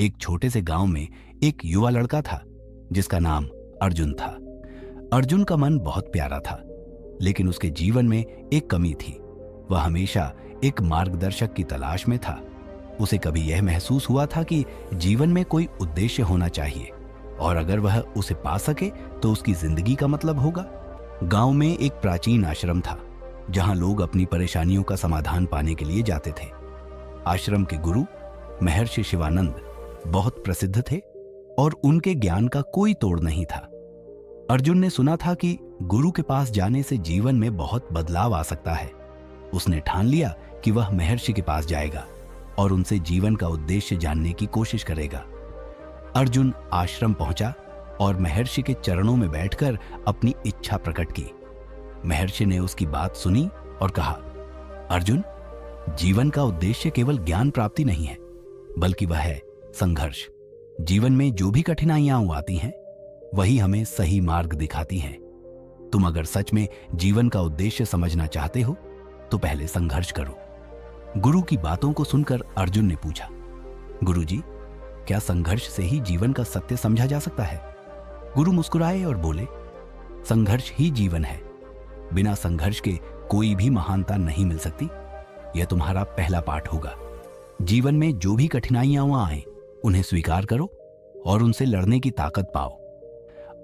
एक छोटे से गांव में एक युवा लड़का था जिसका नाम अर्जुन था। अर्जुन का मन बहुत प्यारा था, लेकिन उसके जीवन में एक कमी थी। वह हमेशा एक मार्गदर्शक की तलाश में था। उसे कभी यह महसूस हुआ था कि जीवन में कोई उद्देश्य होना चाहिए, और अगर वह उसे पा सके तो उसकी जिंदगी का मतलब होगा। गांव में एक प्राचीन आश्रम था जहां लोग अपनी परेशानियों का समाधान पाने के लिए जाते थे। आश्रम के गुरु महर्षि शिवानंद बहुत प्रसिद्ध थे और उनके ज्ञान का कोई तोड़ नहीं था। अर्जुन ने सुना था कि गुरु के पास जाने से जीवन में बहुत बदलाव आ सकता है। उसने ठान लिया कि वह महर्षि के पास जाएगा और उनसे जीवन का उद्देश्य जानने की कोशिश करेगा। अर्जुन आश्रम पहुंचा और महर्षि के चरणों में बैठकर अपनी इच्छा प्रकट की। महर्षि ने उसकी बात सुनी और कहा, अर्जुन, जीवन का उद्देश्य केवल ज्ञान प्राप्ति नहीं है, बल्कि वह है संघर्ष। जीवन में जो भी कठिनाइयां आती हैं, वही हमें सही मार्ग दिखाती हैं। तुम अगर सच में जीवन का उद्देश्य समझना चाहते हो तो पहले संघर्ष करो। गुरु की बातों को सुनकर अर्जुन ने पूछा, गुरुजी, क्या संघर्ष से ही जीवन का सत्य समझा जा सकता है? गुरु मुस्कुराए और बोले, संघर्ष ही जीवन है। बिना संघर्ष के कोई भी महानता नहीं मिल सकती। यह तुम्हारा पहला पाठ होगा। जीवन में जो भी कठिनाइयां आए, उन्हें स्वीकार करो और उनसे लड़ने की ताकत पाओ।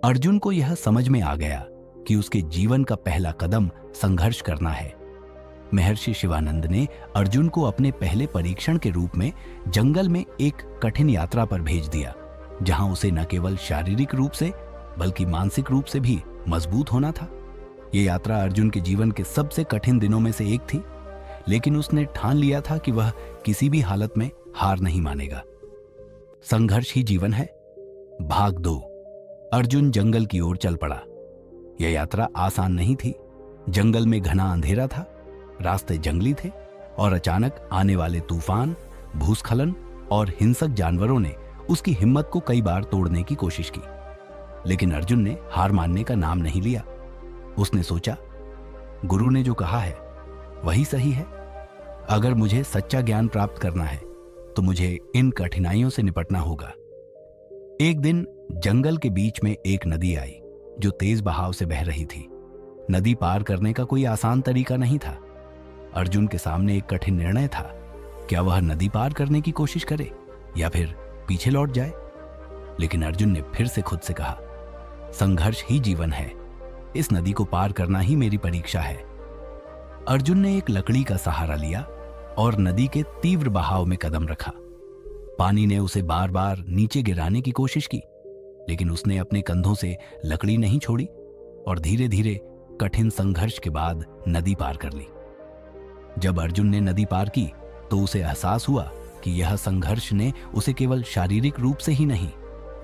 अर्जुन को यह समझ में आ गया कि उसके जीवन का पहला कदम संघर्ष करना है। महर्षि शिवानंद ने अर्जुन को अपने पहले परीक्षण के रूप में जंगल में एक कठिन यात्रा पर भेज दिया, जहां उसे न केवल शारीरिक रूप से बल्कि मानसिक रूप से भी मजबूत होना था। यह यात्रा अर्जुन के जीवन के सबसे कठिन दिनों में से एक थी, लेकिन उसने ठान लिया था कि वह किसी भी हालत में हार नहीं मानेगा। संघर्ष ही जीवन है। भाग 2। अर्जुन जंगल की ओर चल पड़ा। यह यात्रा आसान नहीं थी। जंगल में घना अंधेरा था, रास्ते जंगली थे और अचानक आने वाले तूफान, भूस्खलन और हिंसक जानवरों ने उसकी हिम्मत को कई बार तोड़ने की कोशिश की। लेकिन अर्जुन ने हार मानने का नाम नहीं लिया। उसने सोचा, गुरु ने जो कहा है वही सही है। अगर मुझे सच्चा ज्ञान प्राप्त करना है तो मुझे इन कठिनाइयों से निपटना होगा। एक दिन जंगल के बीच में एक नदी आई जो तेज बहाव से बह रही थी। नदी पार करने का कोई आसान तरीका नहीं था। अर्जुन के सामने एक कठिन निर्णय था। क्या वह नदी पार करने की कोशिश करे या फिर पीछे लौट जाए? लेकिन अर्जुन ने फिर से खुद से कहा, संघर्ष ही जीवन है। इस नदी को पार करना ही मेरी परीक्षा है। अर्जुन ने एक लकड़ी का सहारा लिया और नदी के तीव्र बहाव में कदम रखा। पानी ने उसे बार बार नीचे गिराने की कोशिश की, लेकिन उसने अपने कंधों से लकड़ी नहीं छोड़ी और धीरे धीरे कठिन संघर्ष के बाद नदी पार कर ली। जब अर्जुन ने नदी पार की तो उसे एहसास हुआ कि यह संघर्ष ने उसे केवल शारीरिक रूप से ही नहीं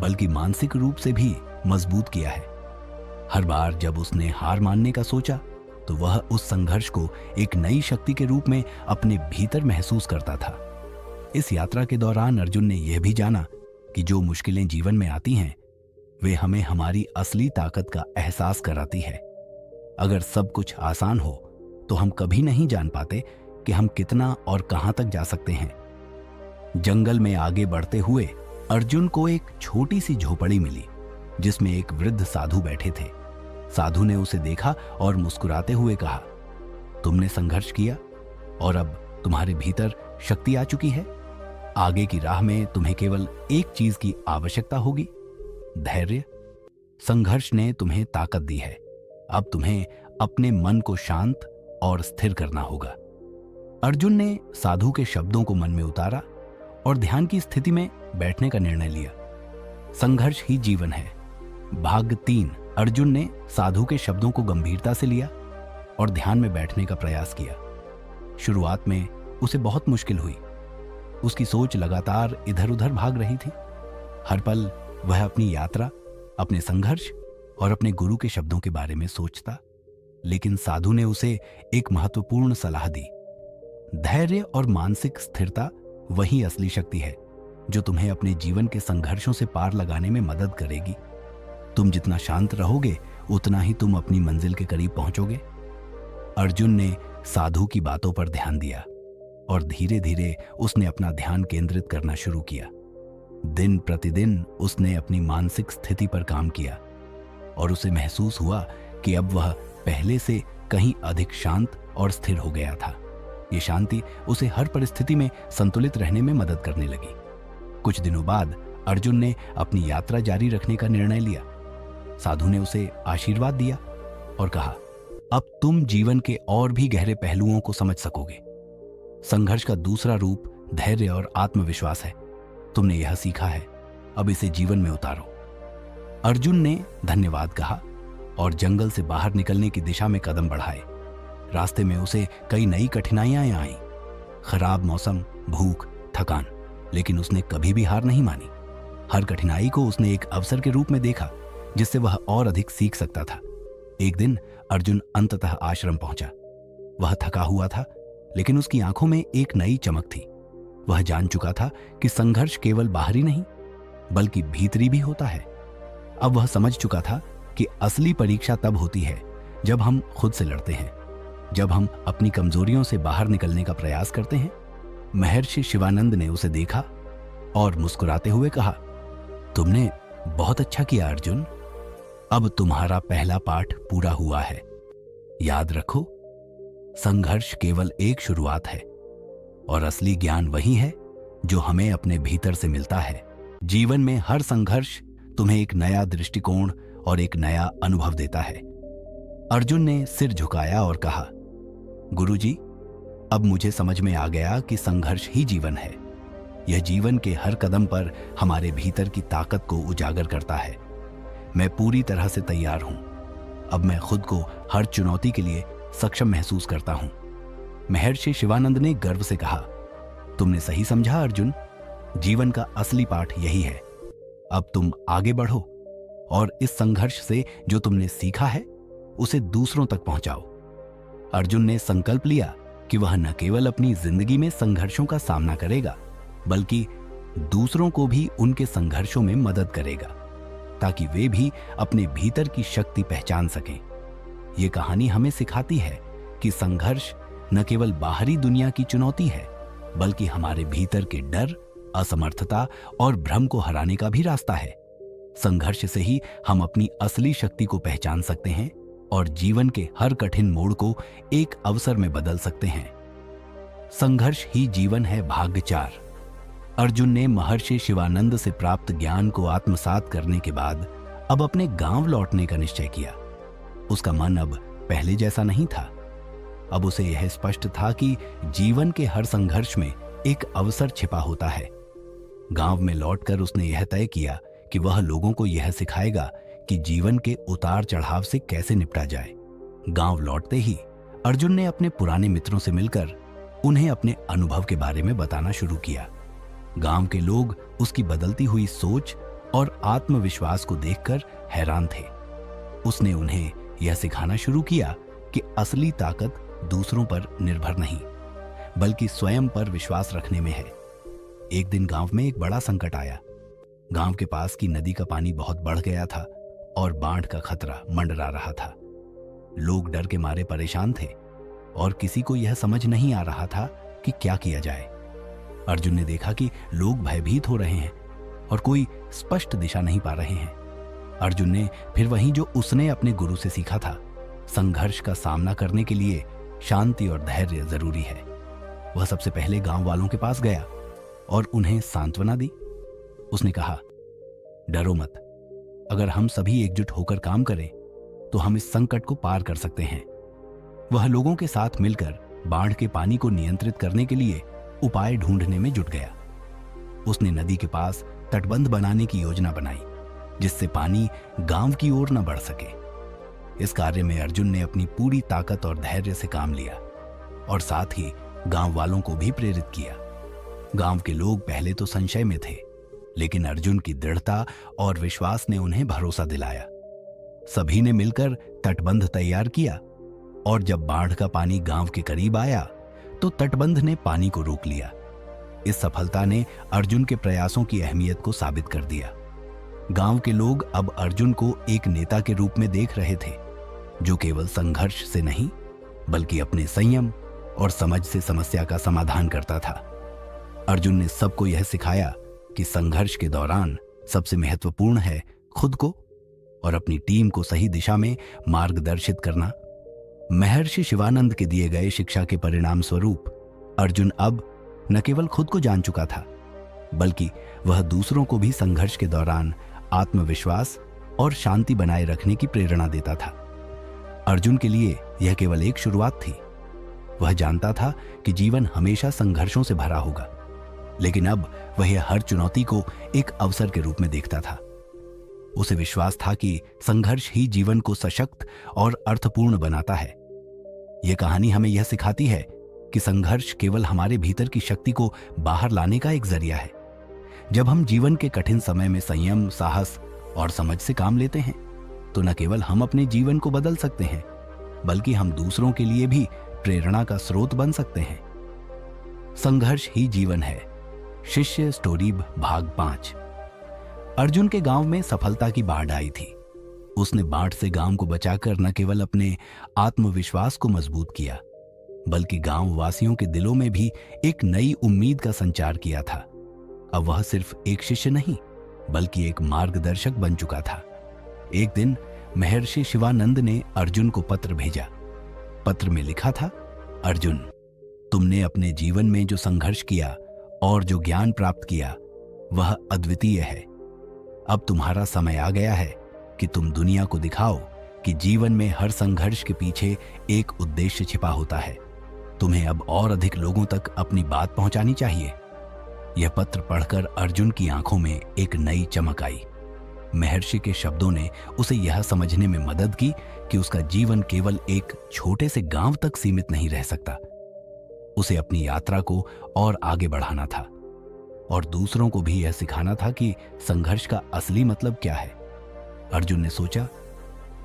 बल्कि मानसिक रूप से भी मजबूत किया है। हर बार जब उसने हार मानने का सोचा तो वह उस संघर्ष को एक नई शक्ति के रूप में अपने भीतर महसूस करता था। इस यात्रा के दौरान अर्जुन ने यह भी जाना कि जो मुश्किलें जीवन में आती हैं, वे हमें हमारी असली ताकत का एहसास कराती है। अगर सब कुछ आसान हो तो हम कभी नहीं जान पाते कि हम कितना और कहां तक जा सकते हैं। जंगल में आगे बढ़ते हुए अर्जुन को एक छोटी सी झोपड़ी मिली जिसमें एक वृद्ध साधु बैठे थे। साधु ने उसे देखा और मुस्कुराते हुए कहा, तुमने संघर्ष किया और अब तुम्हारे भीतर शक्ति आ चुकी है। आगे की राह में तुम्हें केवल एक चीज की आवश्यकता होगी, धैर्य। संघर्ष ने तुम्हें ताकत दी है। अब तुम्हें अपने मन को शांत और स्थिर करना होगा। अर्जुन ने साधु के शब्दों को मन में उतारा और ध्यान की स्थिति में बैठने का निर्णय लिया। संघर्ष ही जीवन है। भाग 3। अर्जुन ने साधु के शब्दों को गंभीरता से लिया और ध्यान में बैठने का प्रयास किया। शुरुआत में उसे बहुत मुश्किल हुई। उसकी सोच लगातार इधर उधर भाग रही थी। हर पल वह अपनी यात्रा, अपने संघर्ष और अपने गुरु के शब्दों के बारे में सोचता। लेकिन साधु ने उसे एक महत्वपूर्ण सलाह दी, धैर्य और मानसिक स्थिरता वही असली शक्ति है जो तुम्हें अपने जीवन के संघर्षों से पार लगाने में मदद करेगी। तुम जितना शांत रहोगे उतना ही तुम अपनी मंजिल के करीब पहुंचोगे। अर्जुन ने साधु की बातों पर ध्यान दिया और धीरे धीरे उसने अपना ध्यान केंद्रित करना शुरू किया। दिन प्रतिदिन उसने अपनी मानसिक स्थिति पर काम किया और उसे महसूस हुआ कि अब वह पहले से कहीं अधिक शांत और स्थिर हो गया था। ये शांति उसे हर परिस्थिति में संतुलित रहने में मदद करने लगी। कुछ दिनों बाद अर्जुन ने अपनी यात्रा जारी रखने का निर्णय लिया। साधु ने उसे आशीर्वाद दिया और कहा, अब तुम जीवन के और भी गहरे पहलुओं को समझ सकोगे। संघर्ष का दूसरा रूप धैर्य और आत्मविश्वास है। तुमने यह सीखा है, अब इसे जीवन में उतारो। अर्जुन ने धन्यवाद कहा और जंगल से बाहर निकलने की दिशा में कदम बढ़ाए। रास्ते में उसे कई नई कठिनाइयां आईं, खराब मौसम, भूख, थकान, लेकिन उसने कभी भी हार नहीं मानी। हर कठिनाई को उसने एक अवसर के रूप में देखा जिससे वह और अधिक सीख सकता था। एक दिन अर्जुन अंततः आश्रम पहुंचा। वह थका हुआ था, लेकिन उसकी आंखों में एक नई चमक थी। वह जान चुका था कि संघर्ष केवल बाहरी नहीं बल्कि भीतरी भी होता है। अब वह समझ चुका था कि असली परीक्षा तब होती है जब हम खुद से लड़ते हैं, जब हम अपनी कमजोरियों से बाहर निकलने का प्रयास करते हैं। महर्षि शिवानंद ने उसे देखा और मुस्कुराते हुए कहा, तुमने बहुत अच्छा किया अर्जुन। अब तुम्हारा पहला पाठ पूरा हुआ है। याद रखो, संघर्ष केवल एक शुरुआत है और असली ज्ञान वही है जो हमें अपने भीतर से मिलता है। जीवन में हर संघर्ष तुम्हें एक नया दृष्टिकोण और एक नया अनुभव देता है। अर्जुन ने सिर झुकाया और कहा, गुरुजी, अब मुझे समझ में आ गया कि संघर्ष ही जीवन है। यह जीवन के हर कदम पर हमारे भीतर की ताकत को उजागर करता है। मैं पूरी तरह से तैयार हूं। अब मैं खुद को हर चुनौती के लिए सक्षम महसूस करता हूं। महर्षि शिवानंद ने गर्व से कहा, तुमने सही समझा अर्जुन। जीवन का असली पाठ यही है। अब तुम आगे बढ़ो और इस संघर्ष से जो तुमने सीखा है उसे दूसरों तक पहुंचाओ। अर्जुन ने संकल्प लिया कि वह न केवल अपनी जिंदगी में संघर्षों का सामना करेगा बल्कि दूसरों को भी उनके संघर्षों में मदद करेगा ताकि वे भी अपने भीतर की शक्ति पहचान सकें। ये कहानी हमें सिखाती है कि संघर्ष न केवल बाहरी दुनिया की चुनौती है बल्कि हमारे भीतर के डर, असमर्थता और भ्रम को हराने का भी रास्ता है। संघर्ष से ही हम अपनी असली शक्ति को पहचान सकते हैं और जीवन के हर कठिन मोड़ को एक अवसर में बदल सकते हैं। संघर्ष ही जीवन है भाग 4। अर्जुन ने महर्षि शिवानंद से प्राप्त ज्ञान को आत्मसात करने के बाद अब अपने गांव लौटने का निश्चय किया। उसका मन अब पहले जैसा नहीं था। अब उसे यह स्पष्ट था कि जीवन के हर संघर्ष में एक अवसर छिपा होता है। गांव में लौटकर उसने यह तय किया कि वह लोगों को यह सिखाएगा कि जीवन के उतार चढ़ाव से कैसे निपटा जाए। गांव लौटते ही अर्जुन ने अपने पुराने मित्रों से मिलकर उन्हें अपने अनुभव के बारे में बताना शुरू किया। गांव के लोग उसकी बदलती हुई सोच और आत्मविश्वास को देखकर हैरान थे। उसने उन्हें यह सिखाना शुरू किया कि असली ताकत दूसरों पर निर्भर नहीं बल्कि स्वयं पर विश्वास रखने में है। एक दिन गांव में एक बड़ा संकट आया। गांव के पास की नदी का पानी बहुत बढ़ गया था और बाढ़ का खतरा मंडरा रहा था। लोग डर के मारे परेशान थे और किसी को यह समझ नहीं आ रहा था कि क्या किया जाए। अर्जुन ने देखा कि लोग भयभीत हो रहे हैं और कोई स्पष्ट दिशा नहीं पा रहे हैं। अर्जुन ने फिर वही जो उसने अपने गुरु से सीखा था, संघर्ष का सामना करने के लिए शांति और धैर्य जरूरी है। वह सबसे पहले गांव वालों के पास गया और उन्हें सांत्वना दी। उसने कहा, डरो मत, अगर हम सभी एकजुट होकर काम करें तो हम इस संकट को पार कर सकते हैं। वह लोगों के साथ मिलकर बाढ़ के पानी को नियंत्रित करने के लिए उपाय ढूंढने में जुट गया। उसने नदी के पास तटबंध बनाने की योजना बनाई जिससे पानी गांव की ओर न बढ़ सके। इस कार्य में अर्जुन ने अपनी पूरी ताकत और धैर्य से काम लिया और साथ ही गांव वालों को भी प्रेरित किया। गांव के लोग पहले तो संशय में थे, लेकिन अर्जुन की दृढ़ता और विश्वास ने उन्हें भरोसा दिलाया। सभी ने मिलकर तटबंध तैयार किया और जब बाढ़ का पानी गांव के करीब आया तो तटबंध ने पानी को रोक लिया। इस सफलता ने अर्जुन के प्रयासों की अहमियत को साबित कर दिया। गांव के लोग अब अर्जुन को एक नेता के रूप में देख रहे थे जो केवल संघर्ष से नहीं बल्कि अपने संयम और समझ से समस्या का समाधान करता था। अर्जुन ने सबको यह सिखाया कि संघर्ष के दौरान सबसे महत्वपूर्ण है खुद को और अपनी टीम को सही दिशा में मार्गदर्शित करना। महर्षि शिवानंद के दिए गए शिक्षा के परिणाम स्वरूप अर्जुन अब न केवल खुद को जान चुका था, बल्कि वह दूसरों को भी संघर्ष के दौरान आत्मविश्वास और शांति बनाए रखने की प्रेरणा देता था। अर्जुन के लिए यह केवल एक शुरुआत थी। वह जानता था कि जीवन हमेशा संघर्षों से भरा होगा, लेकिन अब वह हर चुनौती को एक अवसर के रूप में देखता था। उसे विश्वास था कि संघर्ष ही जीवन को सशक्त और अर्थपूर्ण बनाता है। यह कहानी हमें यह सिखाती है कि संघर्ष केवल हमारे भीतर की शक्ति को बाहर लाने का एक जरिया है। जब हम जीवन के कठिन समय में संयम, साहस और समझ से काम लेते हैं, तो न केवल हम अपने जीवन को बदल सकते हैं, बल्कि हम दूसरों के लिए भी प्रेरणा का स्रोत बन सकते हैं। संघर्ष ही जीवन है। शिष्य स्टोरी भाग 5। अर्जुन के गांव में सफलता की बाढ़ आई थी। उसने बाढ़ से गांव को बचाकर न केवल अपने आत्मविश्वास को मजबूत किया, बल्कि गांव वासियों के दिलों में भी एक नई उम्मीद का संचार किया था। अब वह सिर्फ एक शिष्य नहीं, बल्कि एक मार्गदर्शक बन चुका था। एक दिन महर्षि शिवानंद ने अर्जुन को पत्र भेजा। पत्र में लिखा था, अर्जुन, तुमने अपने जीवन में जो संघर्ष किया और जो ज्ञान प्राप्त किया वह अद्वितीय है। अब तुम्हारा समय आ गया है कि तुम दुनिया को दिखाओ कि जीवन में हर संघर्ष के पीछे एक उद्देश्य छिपा होता है। तुम्हें अब और अधिक लोगों तक अपनी बात पहुंचानी चाहिए। यह पत्र पढ़कर अर्जुन की आंखों में एक नई चमक आई। महर्षि के शब्दों ने उसे यह समझने में मदद की कि उसका जीवन केवल एक छोटे से गांव तक सीमित नहीं रह सकता। उसे अपनी यात्रा को और आगे बढ़ाना था और दूसरों को भी यह सिखाना था कि संघर्ष का असली मतलब क्या है। अर्जुन ने सोचा,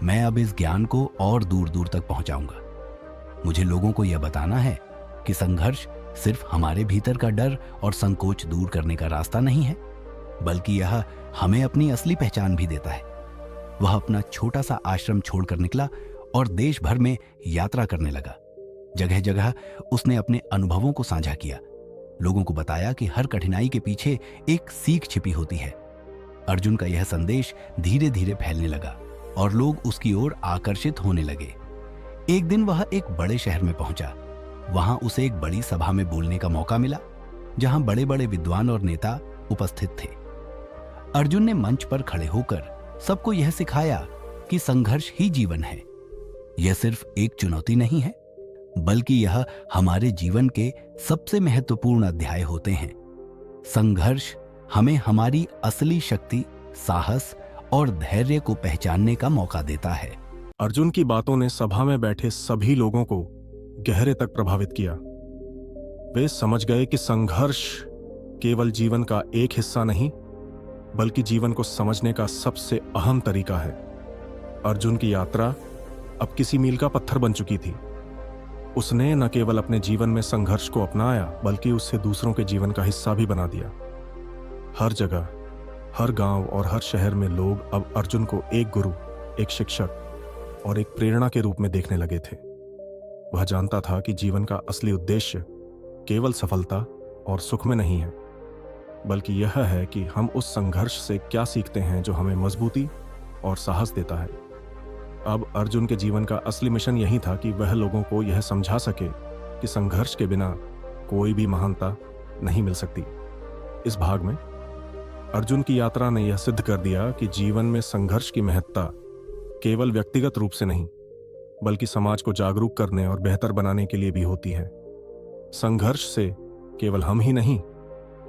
मैं अब इस ज्ञान को और दूर दूर तक पहुंचाऊंगा। मुझे लोगों को यह बताना है कि संघर्ष सिर्फ हमारे भीतर का डर और संकोच दूर करने का रास्ता नहीं है, बल्कि यह हमें अपनी असली पहचान भी देता है। वह अपना छोटा सा आश्रम छोड़कर निकला और देश भर में यात्रा करने लगा। जगह जगह उसने अपने अनुभवों को साझा किया। लोगों को बताया कि हर कठिनाई के पीछे एक सीख छिपी होती है। अर्जुन का यह संदेश धीरे धीरे फैलने लगा और लोग उसकी ओर आकर्षित होने लगे। एक दिन वह एक बड़े शहर में पहुंचा। वहां उसे एक बड़ी सभा में बोलने का मौका मिला, जहां बड़े बड़े विद्वान और नेता उपस्थित थे। अर्जुन ने मंच पर खड़े होकर सबको यह सिखाया कि संघर्ष ही जीवन है। यह सिर्फ एक चुनौती नहीं है, बल्कि यह हमारे जीवन के सबसे महत्वपूर्ण अध्याय होते हैं। संघर्ष हमें हमारी असली शक्ति, साहस और धैर्य को पहचानने का मौका देता है। अर्जुन की बातों ने सभा में बैठे सभी लोगों को गहरे तक प्रभावित किया। वे समझ गए कि संघर्ष केवल जीवन का एक हिस्सा नहीं, बल्कि जीवन को समझने का सबसे अहम तरीका है। अर्जुन की यात्रा अब किसी मील का पत्थर बन चुकी थी। उसने न केवल अपने जीवन में संघर्ष को अपनाया, बल्कि उससे दूसरों के जीवन का हिस्सा भी बना दिया। हर जगह, हर गांव और हर शहर में लोग अब अर्जुन को एक गुरु, एक शिक्षक और एक प्रेरणा के रूप में देखने लगे थे। वह जानता था कि जीवन का असली उद्देश्य केवल सफलता और सुख में नहीं है, बल्कि यह है कि हम उस संघर्ष से क्या सीखते हैं जो हमें मजबूती और साहस देता है। अब अर्जुन के जीवन का असली मिशन यही था कि वह लोगों को यह समझा सके कि संघर्ष के बिना कोई भी महानता नहीं मिल सकती। इस भाग में अर्जुन की यात्रा ने यह सिद्ध कर दिया कि जीवन में संघर्ष की महत्ता केवल व्यक्तिगत रूप से नहीं, बल्कि समाज को जागरूक करने और बेहतर बनाने के लिए भी होती है। संघर्ष से केवल हम ही नहीं,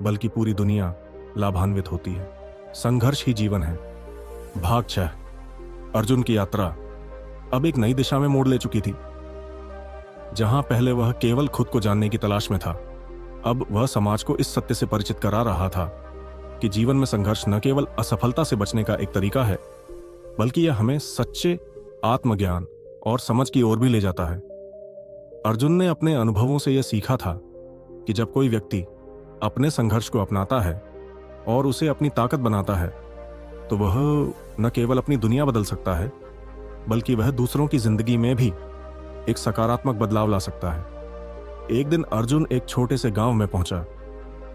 बल्कि पूरी दुनिया लाभान्वित होती है। संघर्ष ही जीवन है। भाग 6। अर्जुन की यात्रा अब एक नई दिशा में मोड़ ले चुकी थी। जहां पहले वह केवल खुद को जानने की तलाश में था, अब वह समाज को इस सत्य से परिचित करा रहा था कि जीवन में संघर्ष न केवल असफलता से बचने का एक तरीका है, बल्कि यह हमें सच्चे आत्मज्ञान और समझ की ओर भी ले जाता है। अर्जुन ने अपने अनुभवों से यह सीखा था कि जब कोई व्यक्ति अपने संघर्ष को अपनाता है और उसे अपनी ताकत बनाता है, तो वह न केवल अपनी दुनिया बदल सकता है, बल्कि वह दूसरों की जिंदगी में भी एक सकारात्मक बदलाव ला सकता है। एक दिन अर्जुन एक छोटे से गांव में पहुंचा।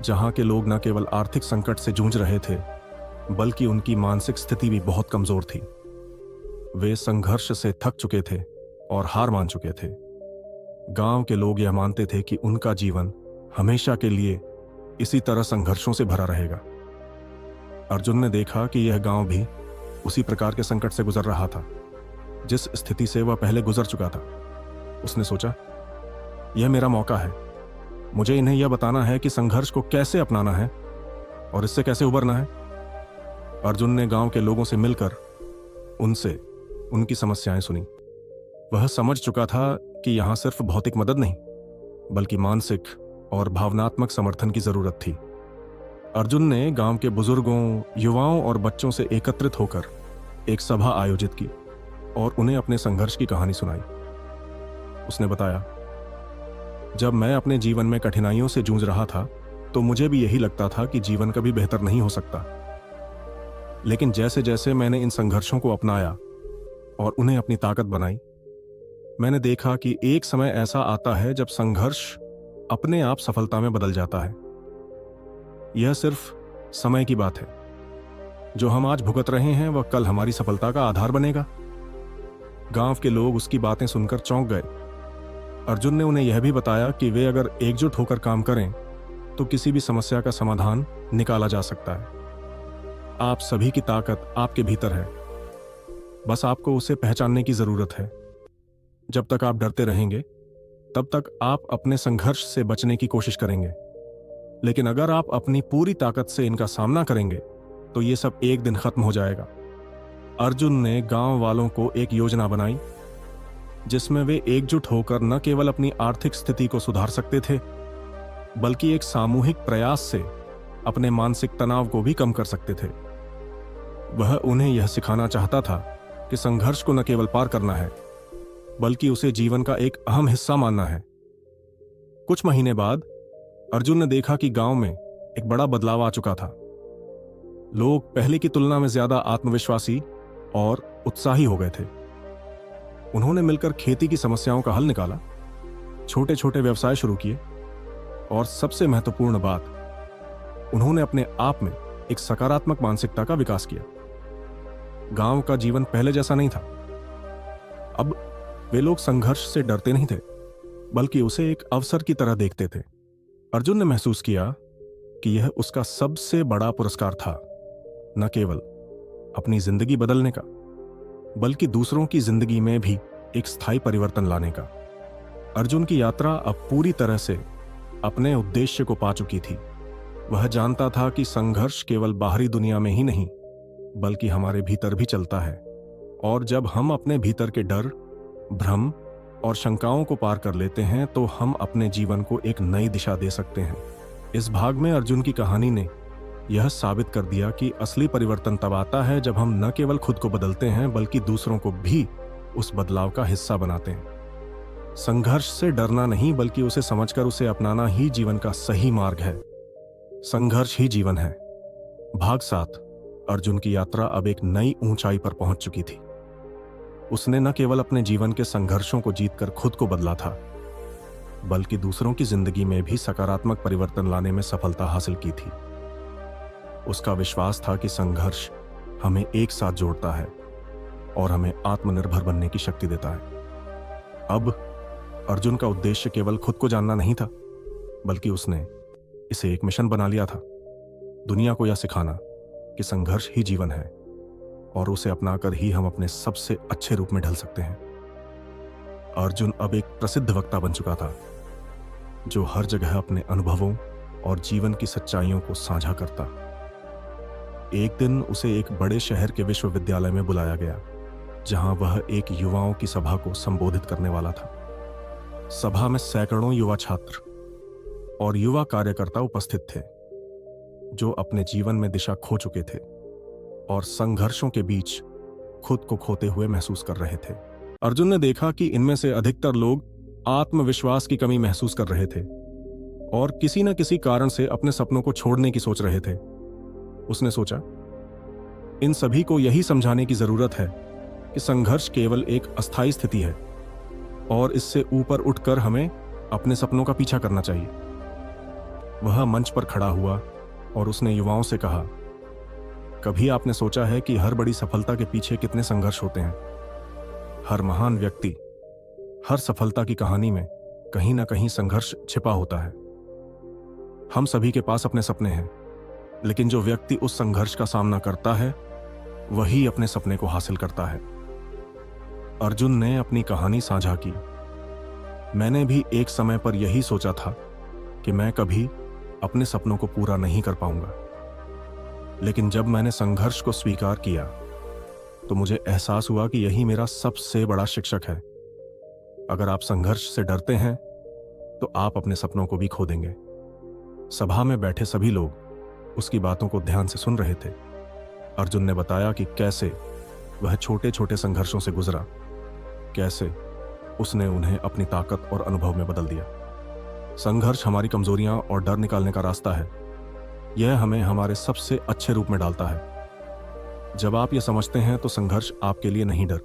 जहां के लोग न केवल आर्थिक संकट से जूझ रहे थे, बल्कि उनकी मानसिक स्थिति भी बहुत कमजोर थी। वे संघर्ष से थक चुके थे और हार मान चुके थे। गांव के लोग यह मानते थे कि उनका जीवन हमेशा के लिए इसी तरह संघर्षों से भरा रहेगा। अर्जुन ने देखा कि यह गांव भी उसी प्रकार के संकट से गुजर रहा था, जिस स्थिति से वह पहले गुजर चुका था। उसने सोचा, यह मेरा मौका है। मुझे इन्हें यह बताना है कि संघर्ष को कैसे अपनाना है और इससे कैसे उबरना है। अर्जुन ने गांव के लोगों से मिलकर उनसे उनकी समस्याएं सुनी। वह समझ चुका था कि यहां सिर्फ भौतिक मदद नहीं, बल्कि मानसिक और भावनात्मक समर्थन की जरूरत थी। अर्जुन ने गांव के बुजुर्गों, युवाओं और बच्चों से एकत्रित होकर एक सभा आयोजित की और उन्हें अपने संघर्ष की कहानी सुनाई। उसने बताया, जब मैं अपने जीवन में कठिनाइयों से जूझ रहा था तो मुझे भी यही लगता था कि जीवन कभी बेहतर नहीं हो सकता। लेकिन जैसे जैसे मैंने इन संघर्षों को अपनाया और उन्हें अपनी ताकत बनाई, मैंने देखा कि एक समय ऐसा आता है जब संघर्ष अपने आप सफलता में बदल जाता है। यह सिर्फ समय की बात है। जो हम आज भुगत रहे हैं वह कल हमारी सफलता का आधार बनेगा। गांव के लोग उसकी बातें सुनकर चौंक गए। अर्जुन ने उन्हें यह भी बताया कि वे अगर एकजुट होकर काम करें तो किसी भी समस्या का समाधान निकाला जा सकता है। आप सभी की ताकत आपके भीतर है, बस आपको उसे पहचानने की जरूरत है। जब तक आप डरते रहेंगे तब तक आप अपने संघर्ष से बचने की कोशिश करेंगे, लेकिन अगर आप अपनी पूरी ताकत से इनका सामना करेंगे तो ये सब एक दिन खत्म हो जाएगा। अर्जुन ने गांव वालों को एक योजना बनाई जिसमें वे एकजुट होकर न केवल अपनी आर्थिक स्थिति को सुधार सकते थे, बल्कि एक सामूहिक प्रयास से अपने मानसिक तनाव को भी कम कर सकते थे। वह उन्हें यह सिखाना चाहता था कि संघर्ष को न केवल पार करना है, बल्कि उसे जीवन का एक अहम हिस्सा मानना है। कुछ महीने बाद अर्जुन ने देखा कि गांव में एक बड़ा बदलाव आ चुका था। लोग पहले की तुलना में ज्यादा आत्मविश्वासी और उत्साही हो गए थे। उन्होंने मिलकर खेती की समस्याओं का हल निकाला, छोटे छोटे व्यवसाय शुरू किए और सबसे महत्वपूर्ण बात, उन्होंने अपने आप में एक सकारात्मक मानसिकता का विकास किया। गांव का जीवन पहले जैसा नहीं था। अब वे लोग संघर्ष से डरते नहीं थे, बल्कि उसे एक अवसर की तरह देखते थे। अर्जुन ने महसूस किया कि यह उसका सबसे बड़ा पुरस्कार था, न केवल अपनी जिंदगी बदलने का, बल्कि दूसरों की जिंदगी में भी एक स्थायी परिवर्तन लाने का। अर्जुन की यात्रा अब पूरी तरह से अपने उद्देश्य को पा चुकी थी। वह जानता था कि संघर्ष केवल बाहरी दुनिया में ही नहीं, बल्कि हमारे भीतर भी चलता है, और जब हम अपने भीतर के डर, भ्रम और शंकाओं को पार कर लेते हैं तो हम अपने जीवन को एक नई दिशा दे सकते हैं। इस भाग में अर्जुन की कहानी ने यह साबित कर दिया कि असली परिवर्तन तब आता है जब हम न केवल खुद को बदलते हैं, बल्कि दूसरों को भी उस बदलाव का हिस्सा बनाते हैं। संघर्ष से डरना नहीं, बल्कि उसे समझकर उसे अपनाना ही जीवन का सही मार्ग है। संघर्ष ही जीवन है। भाग 7। अर्जुन की यात्रा अब एक नई ऊंचाई पर पहुंच चुकी थी। उसने न केवल अपने जीवन के संघर्षों को जीतकर खुद को बदला था, बल्कि दूसरों की जिंदगी में भी सकारात्मक परिवर्तन लाने में सफलता हासिल की थी। उसका विश्वास था कि संघर्ष हमें एक साथ जोड़ता है और हमें आत्मनिर्भर बनने की शक्ति देता है। अब अर्जुन का उद्देश्य केवल खुद को जानना नहीं था, बल्कि उसने इसे एक मिशन बना लिया था, दुनिया को यह सिखाना कि संघर्ष ही जीवन है और उसे अपनाकर ही हम अपने सबसे अच्छे रूप में ढल सकते हैं। अर्जुन अब एक प्रसिद्ध वक्ता बन चुका था, जो हर जगह अपने अनुभवों और जीवन की सच्चाइयों को साझा करता। एक दिन उसे एक बड़े शहर के विश्वविद्यालय में बुलाया गया, जहां वह एक युवाओं की सभा को संबोधित करने वाला था। सभा में सैकड़ों युवा छात्र और युवा कार्यकर्ता उपस्थित थे, जो अपने जीवन में दिशा खो चुके थे और संघर्षों के बीच खुद को खोते हुए महसूस कर रहे थे। अर्जुन ने देखा कि इनमें से अधिकतर लोग आत्मविश्वास की कमी महसूस कर रहे थे और किसी न किसी कारण से अपने सपनों को छोड़ने की सोच रहे थे। उसने सोचा, इन सभी को यही समझाने की जरूरत है कि संघर्ष केवल एक अस्थायी स्थिति है और इससे ऊपर उठकर हमें अपने सपनों का पीछा करना चाहिए। वह मंच पर खड़ा हुआ और उसने युवाओं से कहा, कभी आपने सोचा है कि हर बड़ी सफलता के पीछे कितने संघर्ष होते हैं? हर महान व्यक्ति, हर सफलता की कहानी में कहीं ना कहीं संघर्ष छिपा होता है। हम सभी के पास अपने सपने हैं, लेकिन जो व्यक्ति उस संघर्ष का सामना करता है वही अपने सपने को हासिल करता है। अर्जुन ने अपनी कहानी साझा की। मैंने भी एक समय पर यही सोचा था कि मैं कभी अपने सपनों को पूरा नहीं कर पाऊंगा, लेकिन जब मैंने संघर्ष को स्वीकार किया तो मुझे एहसास हुआ कि यही मेरा सबसे बड़ा शिक्षक है। अगर आप संघर्ष से डरते हैं तो आप अपने सपनों को भी खो देंगे। सभा में बैठे सभी लोग उसकी बातों को ध्यान से सुन रहे थे। अर्जुन ने बताया कि कैसे वह छोटे छोटे संघर्षों से गुजरा, कैसे उसने उन्हें अपनी ताकत और अनुभव में बदल दिया। संघर्ष हमारी कमजोरियां और डर निकालने का रास्ता है। यह हमें हमारे सबसे अच्छे रूप में डालता है। जब आप यह समझते हैं तो संघर्ष आपके लिए नहीं डर,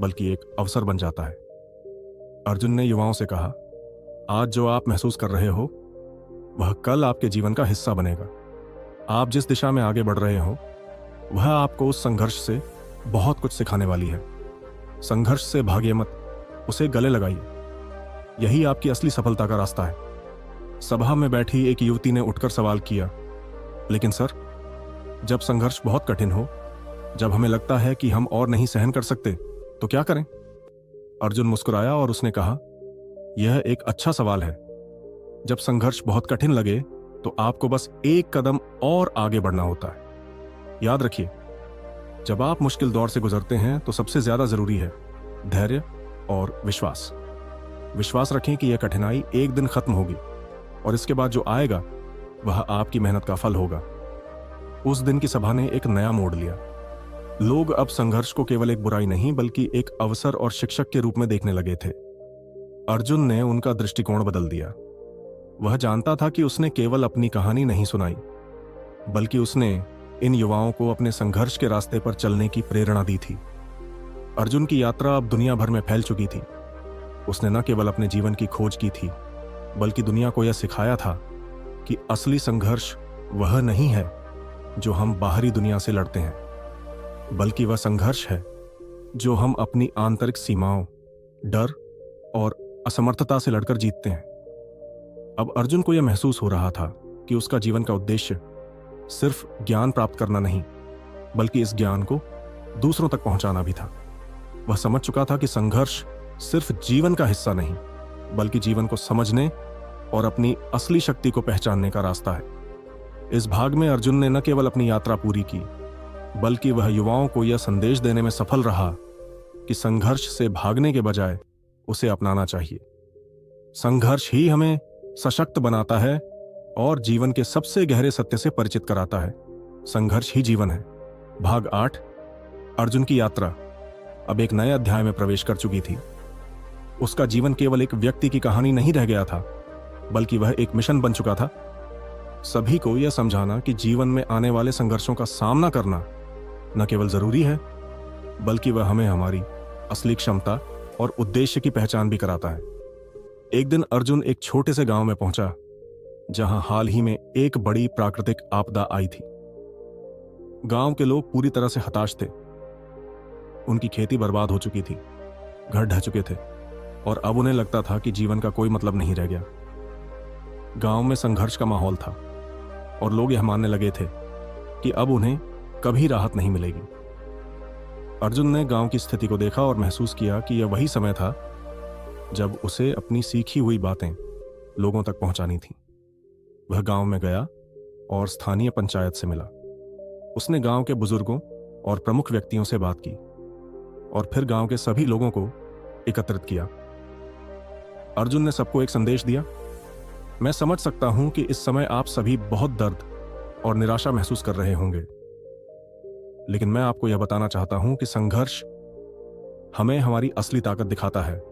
बल्कि एक अवसर बन जाता है। अर्जुन ने युवाओं से कहा, आज जो आप महसूस कर रहे हो वह कल आपके जीवन का हिस्सा बनेगा। आप जिस दिशा में आगे बढ़ रहे हो वह आपको उस संघर्ष से बहुत कुछ सिखाने वाली है। संघर्ष से भागिए मत, उसे गले लगाइए। यही आपकी असली सफलता का रास्ता है। सभा में बैठी एक युवती ने उठकर सवाल किया, लेकिन सर, जब संघर्ष बहुत कठिन हो, जब हमें लगता है कि हम और नहीं सहन कर सकते, तो क्या करें? अर्जुन मुस्कुराया और उसने कहा, यह एक अच्छा सवाल है। जब संघर्ष बहुत कठिन लगे तो आपको बस एक कदम और आगे बढ़ना होता है। याद रखिए, जब आप मुश्किल दौर से गुजरते हैं तो सबसे ज्यादा जरूरी है धैर्य और विश्वास। विश्वास रखें कि यह कठिनाई एक दिन खत्म होगी और इसके बाद जो आएगा वह आपकी मेहनत का फल होगा। उस दिन की सभा ने एक नया मोड़ लिया। लोग अब संघर्ष को केवल एक बुराई नहीं बल्कि एक अवसर और शिक्षक के रूप में देखने लगे थे। अर्जुन ने उनका दृष्टिकोण बदल दिया। वह जानता था कि उसने केवल अपनी कहानी नहीं सुनाई, बल्कि उसने इन युवाओं को अपने संघर्ष के रास्ते पर चलने की प्रेरणा दी थी। अर्जुन की यात्रा अब दुनिया भर में फैल चुकी थी। उसने न केवल अपने जीवन की खोज की थी, बल्कि दुनिया को यह सिखाया था कि असली संघर्ष वह नहीं है जो हम बाहरी दुनिया से लड़ते हैं, बल्कि वह संघर्ष है जो हम अपनी आंतरिक सीमाओं, डर और असमर्थता से लड़कर जीतते हैं। अब अर्जुन को यह महसूस हो रहा था कि उसका जीवन का उद्देश्य सिर्फ ज्ञान प्राप्त करना नहीं, बल्कि इस ज्ञान को दूसरों तक पहुंचाना भी था। वह समझ चुका था कि संघर्ष सिर्फ जीवन का हिस्सा नहीं, बल्कि जीवन को समझने और अपनी असली शक्ति को पहचानने का रास्ता है। इस भाग में अर्जुन ने न केवल अपनी यात्रा पूरी की, बल्कि वह युवाओं को यह संदेश देने में सफल रहा कि संघर्ष से भागने के बजाय उसे अपनाना चाहिए। संघर्ष ही हमें सशक्त बनाता है और जीवन के सबसे गहरे सत्य से परिचित कराता है। संघर्ष ही जीवन है। भाग 8, अर्जुन की यात्रा अब एक नए अध्याय में प्रवेश कर चुकी थी। उसका जीवन केवल एक व्यक्ति की कहानी नहीं रह गया था, बल्कि वह एक मिशन बन चुका था। सभी को यह समझाना कि जीवन में आने वाले संघर्षों का सामना करना न केवल जरूरी है, बल्कि वह हमें हमारी असली क्षमता और उद्देश्य की पहचान भी कराता है। एक दिन अर्जुन एक छोटे से गांव में पहुंचा, जहां हाल ही में एक बड़ी प्राकृतिक आपदा आई थी। गांव के लोग पूरी तरह से हताश थे। उनकी खेती बर्बाद हो चुकी थी, घर ढह चुके थे और अब उन्हें लगता था कि जीवन का कोई मतलब नहीं रह गया। गांव में संघर्ष का माहौल था और लोग यह मानने लगे थे कि अब उन्हें कभी राहत नहीं मिलेगी। अर्जुन ने गांव की स्थिति को देखा और महसूस किया कि यह वही समय था जब उसे अपनी सीखी हुई बातें लोगों तक पहुंचानी थीं। वह गांव में गया और स्थानीय पंचायत से मिला। उसने गांव के बुजुर्गों और प्रमुख व्यक्तियों से बात की और फिर गांव के सभी लोगों को एकत्रित किया। अर्जुन ने सबको एक संदेश दिया, मैं समझ सकता हूं कि इस समय आप सभी बहुत दर्द और निराशा महसूस कर रहे होंगे, लेकिन मैं आपको यह बताना चाहता हूं कि संघर्ष हमें हमारी असली ताकत दिखाता है।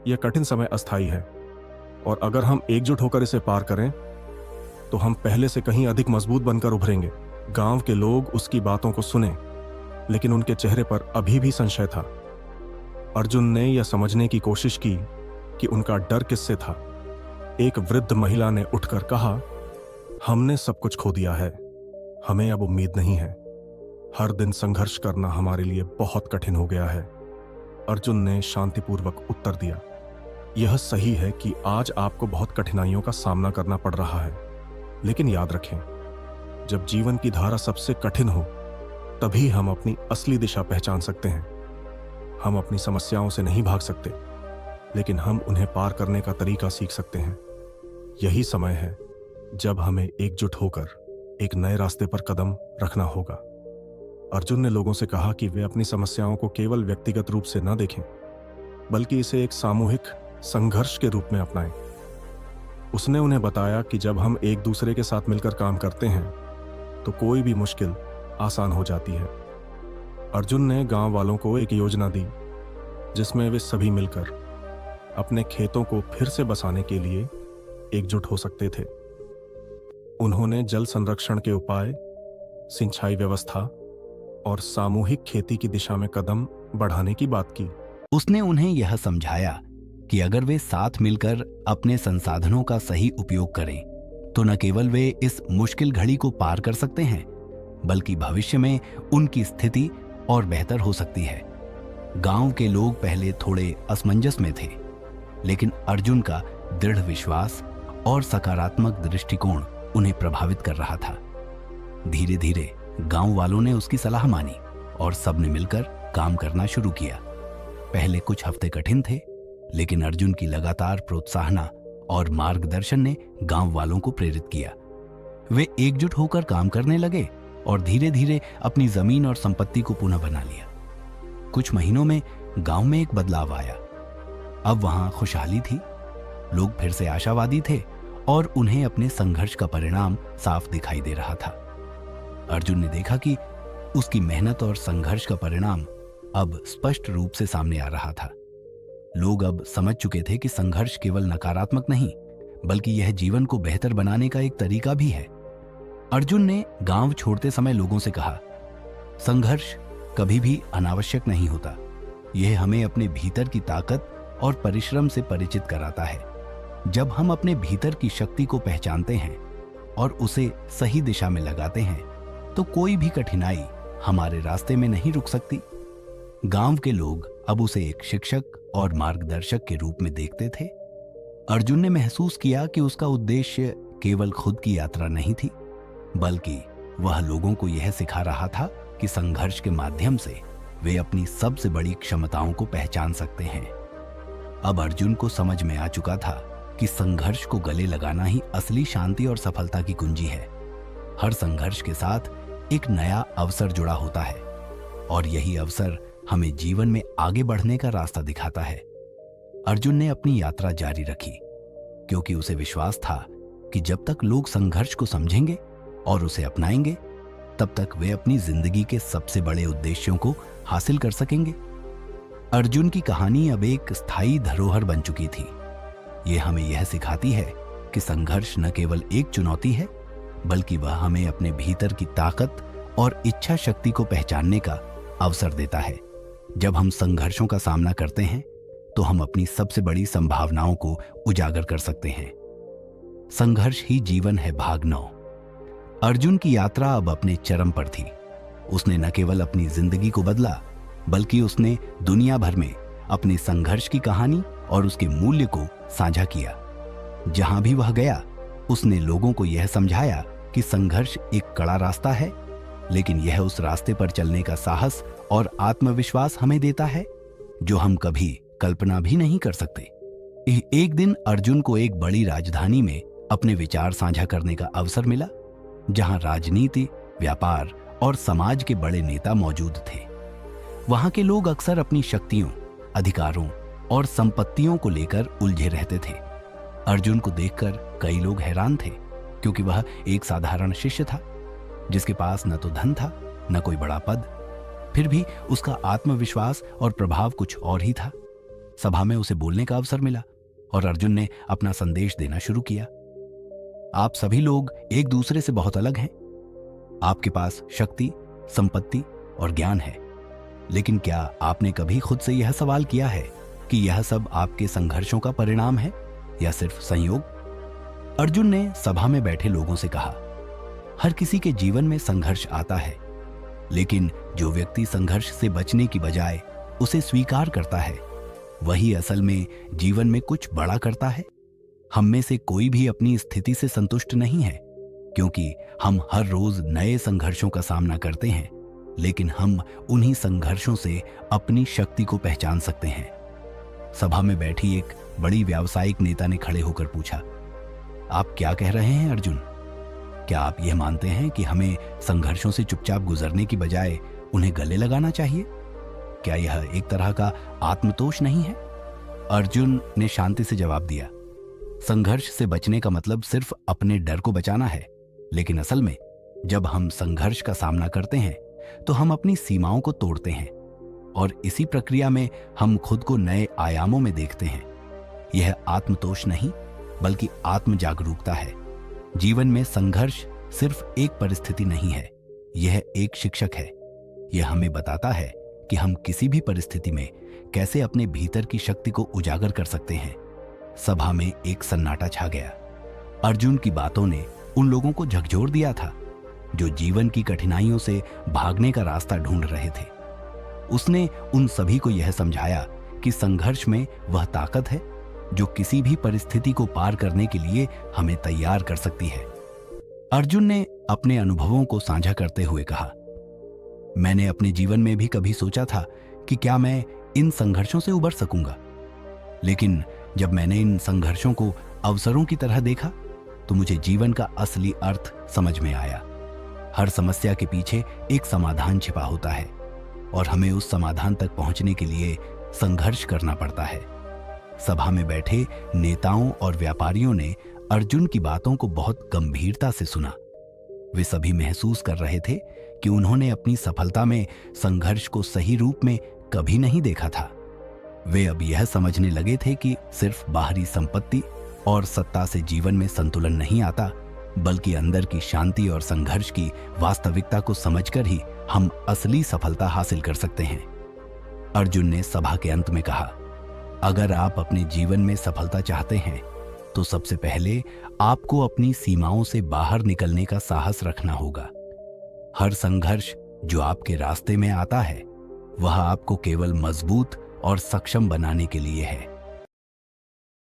यह कठिन समय अस्थायी है और अगर हम एकजुट होकर इसे पार करें तो हम पहले से कहीं अधिक मजबूत बनकर उभरेंगे। गांव के लोग उसकी बातों को सुने, लेकिन उनके चेहरे पर अभी भी संशय था। अर्जुन ने यह समझने की कोशिश की कि उनका डर किससे था। एक वृद्ध महिला ने उठकर कहा, हमने सब कुछ खो दिया है, हमें अब उम्मीद नहीं है। हर दिन संघर्ष करना हमारे लिए बहुत कठिन हो गया है। अर्जुन ने शांतिपूर्वक उत्तर दिया, यह सही है कि आज आपको बहुत कठिनाइयों का सामना करना पड़ रहा है, लेकिन याद रखें, जब जीवन की धारा सबसे कठिन हो तभी हम अपनी असली दिशा पहचान सकते हैं। हम अपनी समस्याओं से नहीं भाग सकते, लेकिन हम उन्हें पार करने का तरीका सीख सकते हैं। यही समय है जब हमें एकजुट होकर एक नए रास्ते पर कदम रखना होगा। अर्जुन ने लोगों से कहा कि वे अपनी समस्याओं को केवल व्यक्तिगत रूप से न देखें, बल्कि इसे एक सामूहिक संघर्ष के रूप में अपनाएं। उसने उन्हें बताया कि जब हम एक दूसरे के साथ मिलकर काम करते हैं तो कोई भी मुश्किल आसान हो जाती है। अर्जुन ने गांव वालों को एक योजना दी जिसमें वे सभी मिलकर अपने खेतों को फिर से बसाने के लिए एकजुट हो सकते थे। उन्होंने जल संरक्षण के उपाय, सिंचाई व्यवस्था और सामूहिक खेती की दिशा में कदम बढ़ाने की बात की। उसने उन्हें यह समझाया कि अगर वे साथ मिलकर अपने संसाधनों का सही उपयोग करें तो न केवल वे इस मुश्किल घड़ी को पार कर सकते हैं, बल्कि भविष्य में उनकी स्थिति और बेहतर हो सकती है। गांव के लोग पहले थोड़े असमंजस में थे, लेकिन अर्जुन का दृढ़ विश्वास और सकारात्मक दृष्टिकोण उन्हें प्रभावित कर रहा था। धीरे धीरे गांव वालों ने उसकी सलाह मानी और सबने मिलकर काम करना शुरू किया। पहले कुछ हफ्ते कठिन थे, लेकिन अर्जुन की लगातार प्रोत्साहना और मार्गदर्शन ने गांव वालों को प्रेरित किया। वे एकजुट होकर काम करने लगे और धीरे धीरे अपनी जमीन और संपत्ति को पुनः बना लिया। कुछ महीनों में गांव में एक बदलाव आया। अब वहां खुशहाली थी, लोग फिर से आशावादी थे और उन्हें अपने संघर्ष का परिणाम साफ दिखाई दे रहा था। अर्जुन ने देखा कि उसकी मेहनत और संघर्ष का परिणाम अब स्पष्ट रूप से सामने आ रहा था। लोग अब समझ चुके थे कि संघर्ष केवल नकारात्मक नहीं, बल्कि यह जीवन को बेहतर बनाने का एक तरीका भी है। अर्जुन ने गांव छोड़ते समय लोगों से कहा, संघर्ष कभी भी अनावश्यक नहीं होता। यह हमें अपने भीतर की ताकत और परिश्रम से परिचित कराता है। जब हम अपने भीतर की शक्ति को पहचानते हैं और उसे सही दिशा में लगाते हैं, तो कोई भी कठिनाई हमारे रास्ते में नहीं रुक सकती। गांव के लोग अब उसे एक शिक्षक और मार्गदर्शक के रूप में देखते थे। अर्जुन ने महसूस किया कि उसका उद्देश्य केवल खुद की यात्रा नहीं थी, बल्कि वह लोगों को यह सिखा रहा था कि संघर्ष के माध्यम से वे अपनी सबसे बड़ी क्षमताओं को पहचान सकते हैं। अब अर्जुन को समझ में आ चुका था कि संघर्ष को गले लगाना ही असली शांति और सफलता की कुंजी है। हर संघर्ष के साथ एक नया अवसर जुड़ा होता है और यही अवसर हमें जीवन में आगे बढ़ने का रास्ता दिखाता है। अर्जुन ने अपनी यात्रा जारी रखी क्योंकि उसे विश्वास था कि जब तक लोग संघर्ष को समझेंगे और उसे अपनाएंगे, तब तक वे अपनी जिंदगी के सबसे बड़े उद्देश्यों को हासिल कर सकेंगे। अर्जुन की कहानी अब एक स्थायी धरोहर बन चुकी थी। यह हमें यह सिखाती है कि संघर्ष न केवल एक चुनौती है, बल्कि वह हमें अपने भीतर की ताकत और इच्छा शक्ति को पहचानने का अवसर देता है। जब हम संघर्षों का सामना करते हैं, तो हम अपनी सबसे बड़ी संभावनाओं को उजागर कर सकते हैं। संघर्ष ही जीवन है, भाग 9। अर्जुन की यात्रा अब अपने चरम पर थी। उसने न केवल अपनी जिंदगी को बदला, बल्कि उसने दुनिया भर में अपनी संघर्ष की कहानी और उसके मूल्य को साझा किया। जहां भी वह गया, उसने लोगों को यह समझाया कि संघर्ष एक कड़ा रास्ता है, लेकिन यह उस रास्ते पर चलने का साहस और आत्मविश्वास हमें देता है जो हम कभी कल्पना भी नहीं कर सकते। एक दिन अर्जुन को एक बड़ी राजधानी में अपने विचार साझा करने का अवसर मिला, जहां राजनीति, व्यापार और समाज के बड़े नेता मौजूद थे। वहां के लोग अक्सर अपनी शक्तियों, अधिकारों और संपत्तियों को लेकर उलझे रहते थे। अर्जुन को देखकर कई लोग हैरान थे, क्योंकि वह एक साधारण शिष्य था जिसके पास न तो धन था, न कोई बड़ा पद। फिर भी उसका आत्मविश्वास और प्रभाव कुछ और ही था। सभा में उसे बोलने का अवसर मिला और अर्जुन ने अपना संदेश देना शुरू किया। आप सभी लोग एक दूसरे से बहुत अलग हैं। आपके पास शक्ति, संपत्ति और ज्ञान है, लेकिन क्या आपने कभी खुद से यह सवाल किया है कि यह सब आपके संघर्षों का परिणाम है या सिर्फ संयोग? अर्जुन ने सभा में बैठे लोगों से कहा, हर किसी के जीवन में संघर्ष आता है, लेकिन जो व्यक्ति संघर्ष से बचने की बजाय उसे स्वीकार करता है, वही असल में जीवन में कुछ बड़ा करता है। हम में से कोई भी अपनी स्थिति से संतुष्ट नहीं है, क्योंकि हम हर रोज नए संघर्षों का सामना करते हैं, लेकिन हम उन्हीं संघर्षों से अपनी शक्ति को पहचान सकते हैं। सभा में बैठी एक बड़ी व्यावसायिक नेता ने खड़े होकर पूछा, आप क्या कह रहे हैं अर्जुन? क्या आप यह मानते हैं कि हमें संघर्षों से चुपचाप गुजरने की बजाय उन्हें गले लगाना चाहिए? क्या यह एक तरह का आत्मतोष नहीं है? अर्जुन ने शांति से जवाब दिया, संघर्ष से बचने का मतलब सिर्फ अपने डर को बचाना है, लेकिन असल में जब हम संघर्ष का सामना करते हैं तो हम अपनी सीमाओं को तोड़ते हैं, और इसी प्रक्रिया में हम खुद को नए आयामों में देखते हैं। यह आत्मतोष नहीं, बल्कि आत्म जागरूकता है। जीवन में संघर्ष सिर्फ एक परिस्थिति नहीं है, यह एक शिक्षक है। यह हमें बताता है कि हम किसी भी परिस्थिति में कैसे अपने भीतर की शक्ति को उजागर कर सकते हैं। सभा में एक सन्नाटा छा गया। अर्जुन की बातों ने उन लोगों को झकझोर दिया था जो जीवन की कठिनाइयों से भागने का रास्ता ढूंढ रहे थे। उसने उन सभी को यह समझाया कि संघर्ष में वह ताकत है जो किसी भी परिस्थिति को पार करने के लिए हमें तैयार कर सकती है। अर्जुन ने अपने अनुभवों को साझा करते हुए कहा, मैंने अपने जीवन में भी कभी सोचा था कि क्या मैं इन संघर्षों से उबर सकूंगा, लेकिन जब मैंने इन संघर्षों को अवसरों की तरह देखा तो मुझे जीवन का असली अर्थ समझ में आया। हर समस्या के पीछे एक समाधान छिपा होता है, और हमें उस समाधान तक पहुंचने के लिए संघर्ष करना पड़ता है। सभा में बैठे नेताओं और व्यापारियों ने अर्जुन की बातों को बहुत गंभीरता से सुना। वे सभी महसूस कर रहे थे कि उन्होंने अपनी सफलता में संघर्ष को सही रूप में कभी नहीं देखा था। वे अब यह समझने लगे थे कि सिर्फ बाहरी संपत्ति और सत्ता से जीवन में संतुलन नहीं आता, बल्कि अंदर की शांति और संघर्ष की वास्तविकता को समझकर ही हम असली सफलता हासिल कर सकते हैं। अर्जुन ने सभा के अंत में कहा, अगर आप अपने जीवन में सफलता चाहते हैं तो सबसे पहले आपको अपनी सीमाओं से बाहर निकलने का साहस रखना होगा। हर संघर्ष जो आपके रास्ते में आता है वह आपको केवल मजबूत और सक्षम बनाने के लिए है।